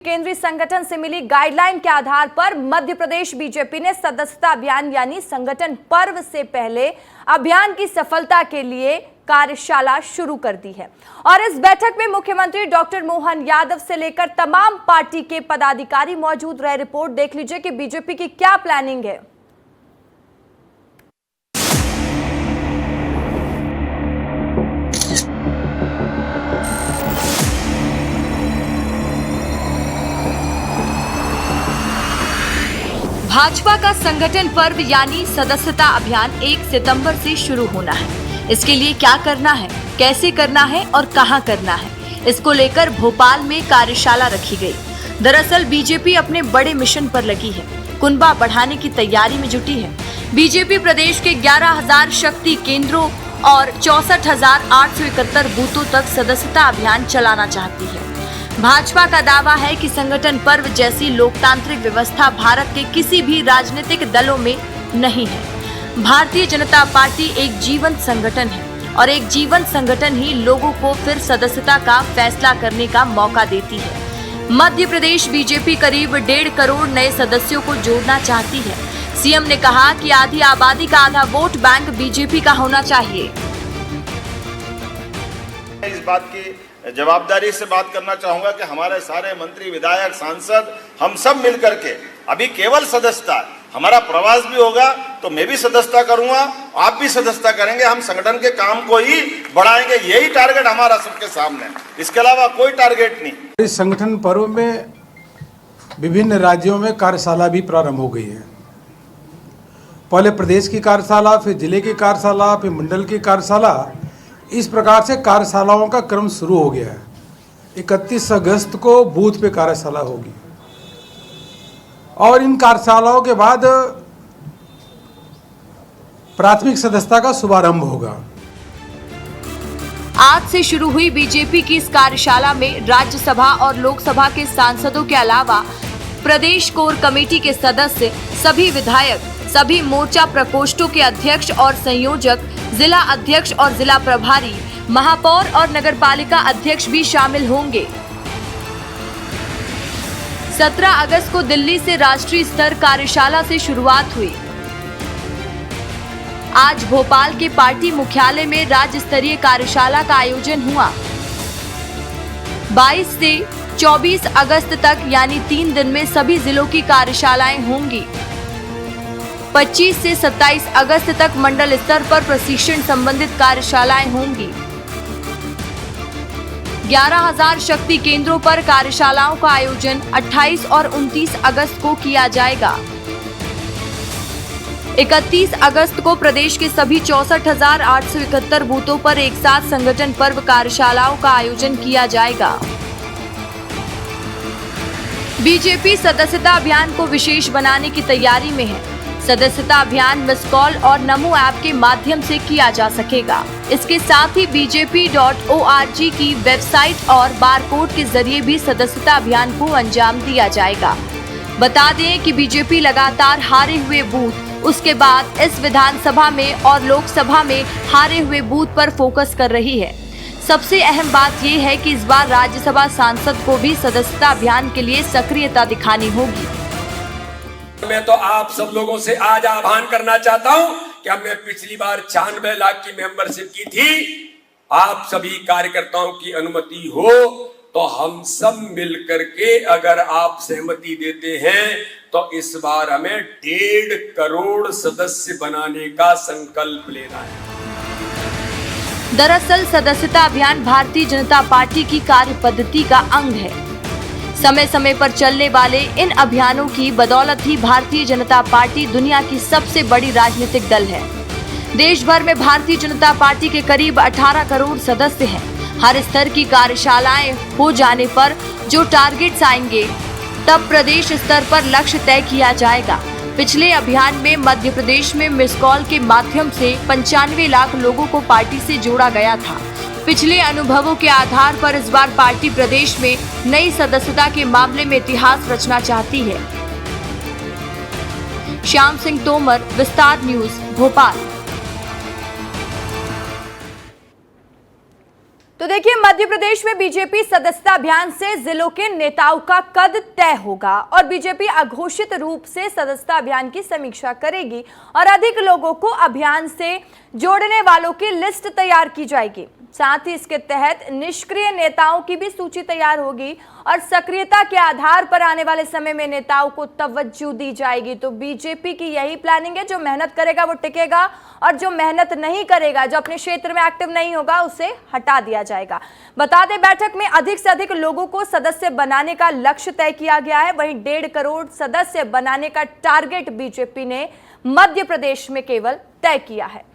केंद्रीय संगठन से मिली गाइडलाइन के आधार पर मध्य प्रदेश बीजेपी ने सदस्यता अभियान यानी संगठन पर्व से पहले अभियान की सफलता के लिए कार्यशाला शुरू कर दी है। और इस बैठक में मुख्यमंत्री डॉक्टर मोहन यादव से लेकर तमाम पार्टी के पदाधिकारी मौजूद रहे। रिपोर्ट देख लीजिए कि बीजेपी की क्या प्लानिंग है। भाजपा का संगठन पर्व यानी सदस्यता अभियान 1 सितंबर से शुरू होना है। इसके लिए क्या करना है, कैसे करना है और कहां करना है, इसको लेकर भोपाल में कार्यशाला रखी गई। दरअसल बीजेपी अपने बड़े मिशन पर लगी है, कुनबा बढ़ाने की तैयारी में जुटी है। बीजेपी प्रदेश के 11,000 शक्ति केंद्रों और 64,871 बूथों तक सदस्यता अभियान चलाना चाहती है। भाजपा का दावा है कि संगठन पर्व जैसी लोकतांत्रिक व्यवस्था भारत के किसी भी राजनीतिक दलों में नहीं है। भारतीय जनता पार्टी एक जीवंत संगठन है और एक जीवंत संगठन ही लोगों को फिर सदस्यता का फैसला करने का मौका देती है। मध्य प्रदेश बीजेपी करीब 1.5 करोड़ नए सदस्यों को जोड़ना चाहती है। सीएम ने कहा कि आधी आबादी का आधा वोट बैंक बीजेपी का होना चाहिए। इस बात की जवाबदारी से बात करना चाहूंगा कि हमारे सारे मंत्री, विधायक, सांसद, हम सब मिलकर के अभी केवल सदस्यता, हमारा प्रवास भी होगा तो मैं भी सदस्यता करूंगा, आप भी सदस्यता करेंगे। हम संगठन के काम को ही बढ़ाएंगे, यही टारगेट हमारा सबके सामने, इसके अलावा कोई टारगेट नहीं। इस संगठन पर्व में विभिन्न राज्यों में कार्यशाला भी प्रारंभ हो गई है। पहले प्रदेश की कार्यशाला, फिर जिले की कार्यशाला, फिर मंडल की कार्यशाला, इस प्रकार से कार्यशालाओं का क्रम शुरू हो गया है। 31 अगस्त को बूथ पे कार्यशाला होगी और इन कार्यशालाओं के बाद प्राथमिक सदस्यता का शुभारंभ होगा। आज से शुरू हुई बीजेपी की इस कार्यशाला में राज्यसभा और लोकसभा के सांसदों के अलावा प्रदेश कोर कमेटी के सदस्य, सभी विधायक, सभी मोर्चा प्रकोष्ठों के अध्यक्ष और संयोजक, जिला अध्यक्ष और जिला प्रभारी, महापौर और नगरपालिका अध्यक्ष भी शामिल होंगे। 17 अगस्त को दिल्ली से राष्ट्रीय स्तर कार्यशाला से शुरुआत हुई। आज भोपाल के पार्टी मुख्यालय में राज्य स्तरीय कार्यशाला का आयोजन हुआ। 22 से 24 अगस्त तक यानी 3 दिन में सभी जिलों की कार्यशालाएं होंगी। 25 से 27 अगस्त तक मंडल स्तर पर प्रशिक्षण संबंधित कार्यशालाएं होंगी। 11,000 शक्ति केंद्रों पर कार्यशालाओं का आयोजन 28 और 29 अगस्त को किया जाएगा। 31 अगस्त को प्रदेश के सभी 64,871 बूथों पर एक साथ संगठन पर्व कार्यशालाओं का आयोजन किया जाएगा। बीजेपी सदस्यता अभियान को विशेष बनाने की तैयारी में है। सदस्यता अभियान मिस कॉल और नमो ऐप के माध्यम से किया जा सकेगा। इसके साथ ही bjp.org की वेबसाइट और बारकोड के जरिए भी सदस्यता अभियान को अंजाम दिया जाएगा। बता दें कि बीजेपी लगातार हारे हुए बूथ, उसके बाद इस विधानसभा में और लोकसभा में हारे हुए बूथ पर फोकस कर रही है। सबसे अहम बात यह है कि इस बार राज्यसभा सांसद को भी सदस्यता अभियान के लिए सक्रियता दिखानी होगी। मैं तो आप सब लोगों से आज आह्वान करना चाहता हूं कि हमने पिछली बार 96 लाख की मेंबरशिप की थी। आप सभी कार्यकर्ताओं की अनुमति हो तो हम सब मिलकर के अगर आप सहमति देते हैं तो इस बार हमें 1.5 करोड़ सदस्य बनाने का संकल्प लेना है। दरअसल सदस्यता अभियान भारतीय जनता पार्टी की कार्य पद्धति का अंग है। समय समय पर चलने वाले इन अभियानों की बदौलत ही भारतीय जनता पार्टी दुनिया की सबसे बड़ी राजनीतिक दल है। देश भर में भारतीय जनता पार्टी के करीब 18 करोड़ सदस्य हैं। हर स्तर की कार्यशालाएं हो जाने पर जो टारगेट्स आएंगे तब प्रदेश स्तर पर लक्ष्य तय किया जाएगा। पिछले अभियान में मध्य प्रदेश में मिस कॉल के माध्यम से 95 लाख लोगों को पार्टी से जोड़ा गया था। पिछले अनुभवों के आधार पर इस बार पार्टी प्रदेश में नई सदस्यता के मामले में इतिहास रचना चाहती है। श्याम सिंह तोमर, विस्तार न्यूज, भोपाल। तो देखिए, मध्य प्रदेश में बीजेपी सदस्यता अभियान से जिलों के नेताओं का कद तय होगा और बीजेपी अघोषित रूप से सदस्यता अभियान की समीक्षा करेगी और अधिक लोगों को अभियान से जोड़ने वालों की लिस्ट तैयार की जाएगी। साथ ही इसके तहत निष्क्रिय नेताओं की भी सूची तैयार होगी और सक्रियता के आधार पर आने वाले समय में नेताओं को तवज्जो दी जाएगी। तो बीजेपी की यही प्लानिंग है, जो मेहनत करेगा वो टिकेगा और जो मेहनत नहीं करेगा, जो अपने क्षेत्र में एक्टिव नहीं होगा, उसे हटा दिया जाएगा। बता दें, बैठक में अधिक से अधिक लोगों को सदस्य बनाने का लक्ष्य तय किया गया है। वहीं 1.5 करोड़ सदस्य बनाने का टारगेट बीजेपी ने मध्य प्रदेश में केवल तय किया है।